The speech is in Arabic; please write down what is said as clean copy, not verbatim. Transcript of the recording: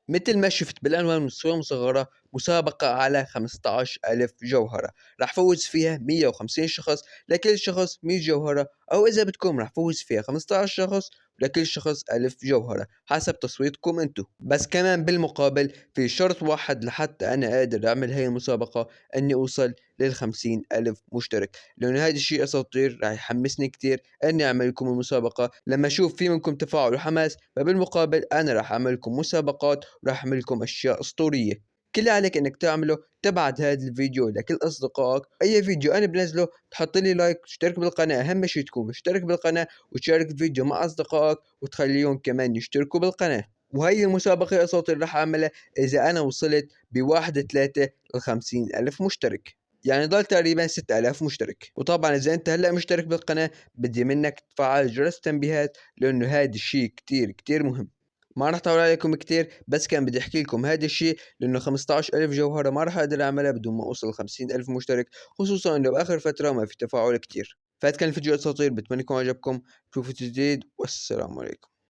مثل ما شفت بالعنوان من الصورة المصغرة، مسابقة على 15,000 جوهرة، راح فوز فيها 150 شخص، لكل شخص 100 جوهرة، أو إذا بدكم راح فوز فيها 15 شخص ولكل شخص 1000 جوهرة حسب تصويتكم انتو. بس كمان بالمقابل في شرط واحد لحتى أنا قادر أعمل هاي المسابقة، إني أوصل لل50,000 مشترك، لأنه هذا الشيء أساطير راح يحمسني كتير إني أعمل لكم المسابقة. لما أشوف في منكم تفاعل وحماس، فبالمقابل أنا راح أعمل لكم مسابقات وراح أعمل لكم أشياء أسطورية. كل اللي عليك إنك تعمله تبعت هذا الفيديو لكل أصدقائك، أي فيديو أنا بنزله تحط لي لايك وتشترك بالقناة، أهم شيء تكون مشترك بالقناة وتشارك الفيديو مع أصدقائك وتخليهم كمان يشتركوا بالقناة. وهي المسابقة يا أساطير راح أعملها إذا أنا وصلت ب1/3 ل50,000 مشترك، يعني ضل تقريبا 6000 مشترك. وطبعا إذا أنت هلأ مشترك بالقناة بدي منك تفعل جرس التنبيهات، لأنه هذا الشيء كتير كتير مهم. ما راح أطول عليكم كتير، بس كان بدي أحكي لكم هذا الشيء لأنه 15,000 جوهرة ما راح أقدر أعملها بدون ما أوصل 50,000 مشترك، خصوصا إنه بآخر فترة ما في تفاعل كتير. فهذا كان الفيديو أساطير، بتمنى يكون عجبكم. شوفوا جديد والسلام عليكم.